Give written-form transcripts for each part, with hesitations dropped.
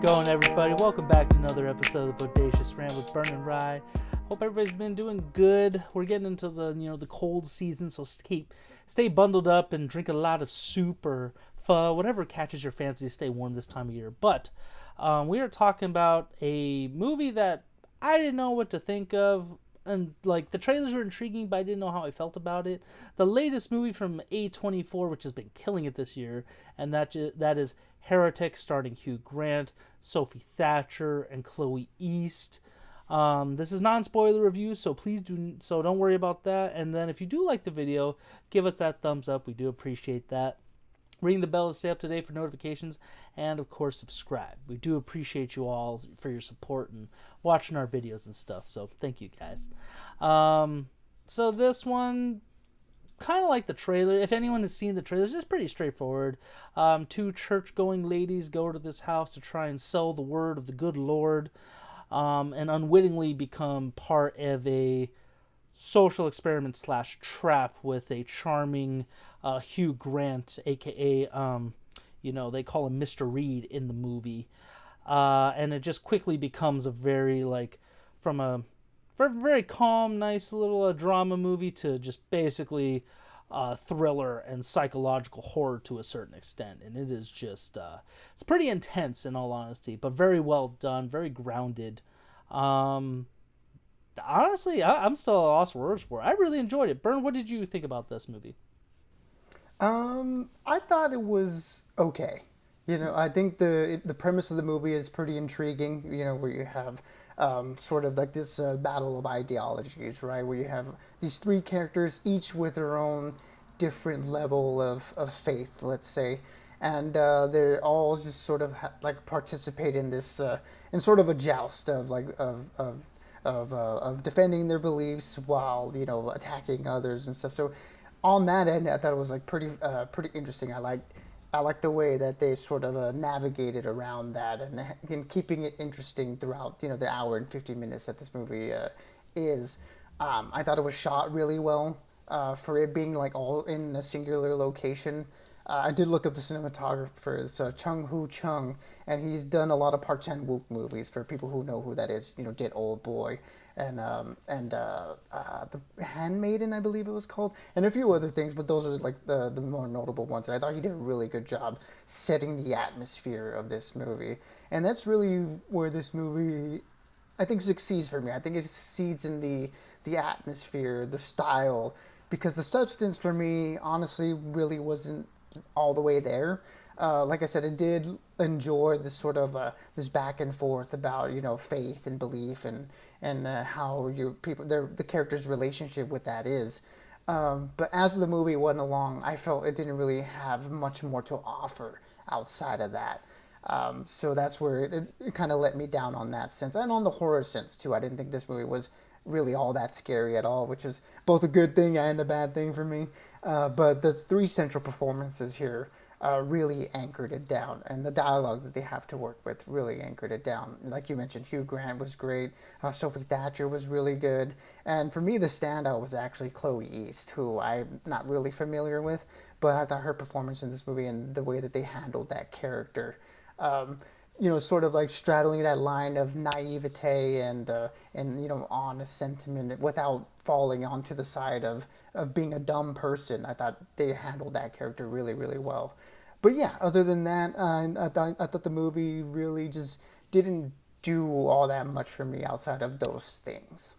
going, everybody? Welcome back to another episode of the Bodacious Rant with Burn and Rye. Hope everybody's been doing good. We're getting into the cold season, so stay bundled up and drink a lot of soup or pho, whatever catches your fancy to stay warm this time of year. But we are talking about a movie that I didn't know what to think of. And like the trailers were intriguing, but I didn't know how I felt about it. The latest movie from A24, which has been killing it this year, and that is Heretic, starring Hugh Grant, Sophie Thatcher, and Chloe East. This is non-spoiler review, so don't worry about that. And then if you do like the video, give us that thumbs up. We do appreciate that. Ring the bell to stay up to date for notifications, and of course subscribe. We do appreciate you all for your support and watching our videos and stuff, so thank you guys. So this one, kind of like the trailer, if anyone has seen the trailers, it's pretty straightforward. Two church-going ladies go to this house to try and sell the word of the good Lord, and unwittingly become part of a social experiment / trap with a charming Hugh Grant, aka they call him Mr. Reed in the movie, and it just quickly becomes a very very calm, nice little drama movie to just basically thriller and psychological horror to a certain extent, and it is just it's pretty intense in all honesty, but very well done, very grounded. Honestly, I'm still at a loss for words for it. I really enjoyed it. Bern, what did you think about this movie? I thought it was okay. I think the premise of the movie is pretty intriguing. Where you have sort of like this battle of ideologies, right? Where you have these three characters, each with their own different level of faith, let's say, and they're all just sort of participate in this in sort of a joust of defending their beliefs while attacking others and stuff. So on that end, I thought it was pretty interesting. I like the way that they sort of navigated around that and keeping it interesting throughout the hour and 50 minutes that this movie is. I thought it was shot really well for it being all in a singular location. I did look up the cinematographer. It's Chung Hoo Chung, and he's done a lot of Park Chan Wook movies. For people who know who that is, did Old Boy and The Handmaiden, I believe it was called, and a few other things. But those are the more notable ones. And I thought he did a really good job setting the atmosphere of this movie, and that's really where this movie, I think, succeeds for me. I think it succeeds in the atmosphere, the style, because the substance for me, honestly, really wasn't all the way there. Like I said, I did enjoy this sort of this back and forth about faith and belief and how the character's relationship with that is. But as the movie went along, I felt it didn't really have much more to offer outside of that. So that's where it kind of let me down on that sense, and on the horror sense too. I didn't think this movie was really all that scary at all, which is both a good thing and a bad thing for me. But the three central performances here really anchored it down, and the dialogue that they have to work with really anchored it down. Like you mentioned, Hugh Grant was great. Sophie Thatcher was really good. And for me, the standout was actually Chloe East, who I'm not really familiar with, but I thought her performance in this movie and the way that they handled that character, sort of straddling that line of naivete and honest sentiment without falling onto the side of being a dumb person. I thought they handled that character really, really well. But yeah, other than that, I thought the movie really just didn't do all that much for me outside of those things.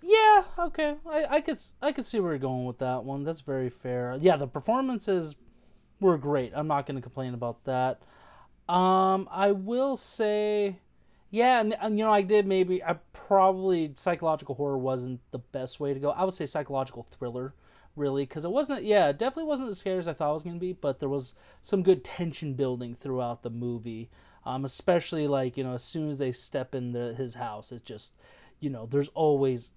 Yeah, okay. I could see where you're going with that one. That's very fair. Yeah, the performances were great. I'm not going to complain about that. I will say, yeah, and I probably psychological horror wasn't the best way to go. I would say psychological thriller, really, because it definitely wasn't as scary as I thought it was going to be, but there was some good tension building throughout the movie, especially as soon as they step in his house, it's just, there's always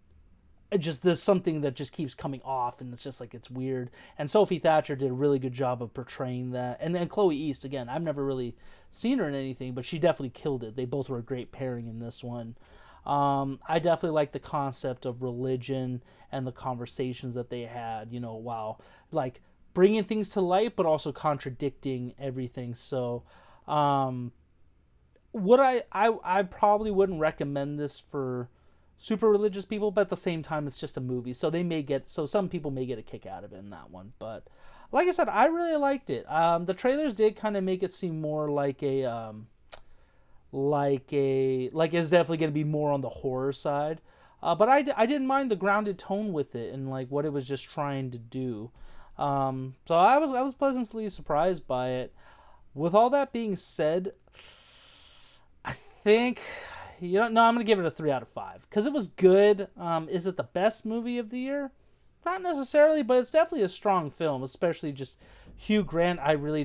there's something that just keeps coming off, and it's just it's weird. And Sophie Thatcher did a really good job of portraying that. And then Chloe East, again, I've never really seen her in anything, but she definitely killed it. They both were a great pairing in this one. I definitely like the concept of religion and the conversations that they had, while bringing things to light, but also contradicting everything. So would I probably wouldn't recommend this for super religious people, but at the same time, it's just a movie, so some people may get a kick out of it in that one. But like I said, I really liked it. The trailers did kind of make it seem more like like it's definitely going to be more on the horror side. But I didn't mind the grounded tone with it and like what it was just trying to do. So I was pleasantly surprised by it. With all that being said, I think no, I'm gonna give it a 3 out of 5 because it was good. Is it the best movie of the year? Not necessarily, but it's definitely a strong film, especially just Hugh Grant. I really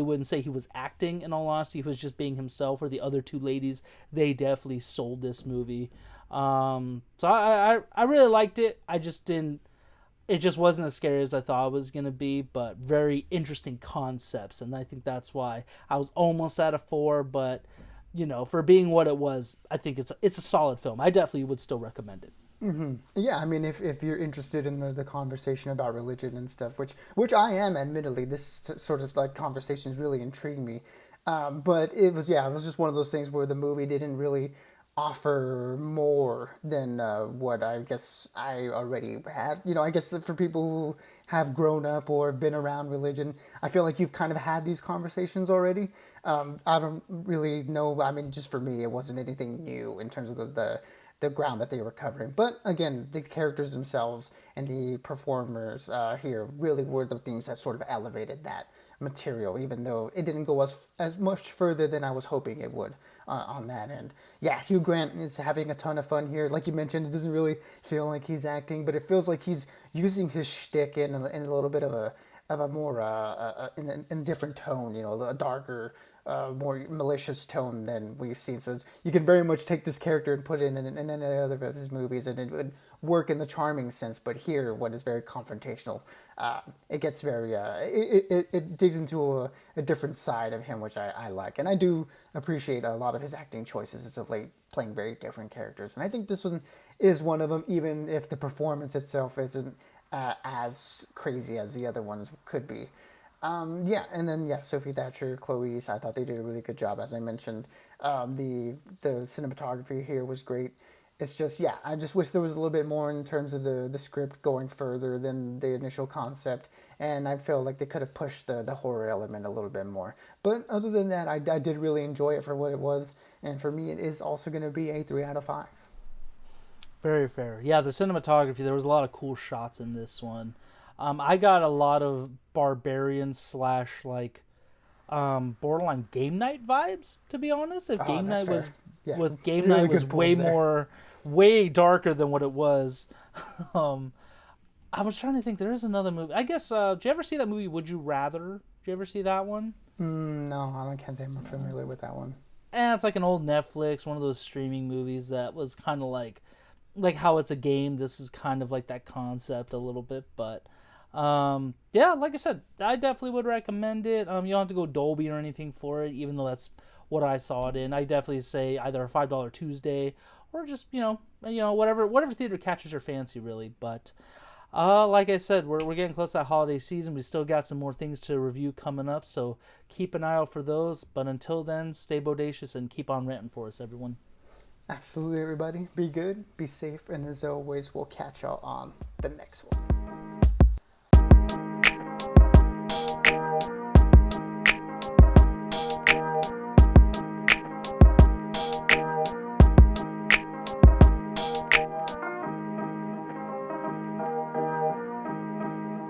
wouldn't say he was acting, in all honesty. He was just being himself, or the other two ladies. They definitely sold this movie. So I really liked it. I just didn't. It just wasn't as scary as I thought it was going to be, but very interesting concepts. And I think that's why I was almost at a 4, but, for being what it was, I think it's a solid film. I definitely would still recommend it. Yeah, I mean, if you're interested in the conversation about religion and stuff, which I am, admittedly, this sort of like conversations really intrigue me. But it was just one of those things where the movie didn't really offer more than what I guess I already had. I guess for people who have grown up or been around religion, I feel like you've kind of had these conversations already. I don't really know. I mean, just for me, it wasn't anything new in terms of the ground that they were covering. But again, the characters themselves and the performers here really were the things that sort of elevated that material, even though it didn't go as much further than I was hoping it would on that end. Yeah, Hugh Grant is having a ton of fun here. Like you mentioned, it doesn't really feel like he's acting, but it feels like he's using his shtick in a little bit of a more in a different tone, a darker, more malicious tone than we've seen. So you can very much take this character and put it in any other of his movies, and it would work in the charming sense. But here, when it's very confrontational, it gets very it digs into a different side of him, which I like, and I do appreciate a lot of his acting choices as of late, playing very different characters. And I think this one is one of them, even if the performance itself isn't as crazy as the other ones could be. And then Sophie Thatcher, Chloe's, I thought they did a really good job, as I mentioned. The cinematography here was great. It's just, I just wish there was a little bit more in terms of the script going further than the initial concept, and I feel like they could have pushed the horror element a little bit more. But other than that, I did really enjoy it for what it was, and for me, it is also going to be a 3 out of 5. Very fair. Yeah, the cinematography, there was a lot of cool shots in this one. I got a lot of barbarian / like borderline game night vibes, to be honest. If game night was with game really night was way darker than what it was. I was trying to think. There is another movie. I guess. Did you ever see that movie Would You Rather? Did you ever see that one? No, I can't say I'm familiar with that one. It's like an old Netflix, one of those streaming movies that was kind of like how it's a game. This is kind of like that concept a little bit, but like I said, I definitely would recommend it. You don't have to go Dolby or anything for it, even though that's what I saw it in. I definitely say either a $5 Tuesday or just whatever theater catches your fancy, really. But like I said, we're getting close to that holiday season. We still got some more things to review coming up, so keep an eye out for those. But until then, stay bodacious and keep on ranting for us, everyone. Absolutely, everybody. Be good, be safe, and as always, we'll catch y'all on the next one.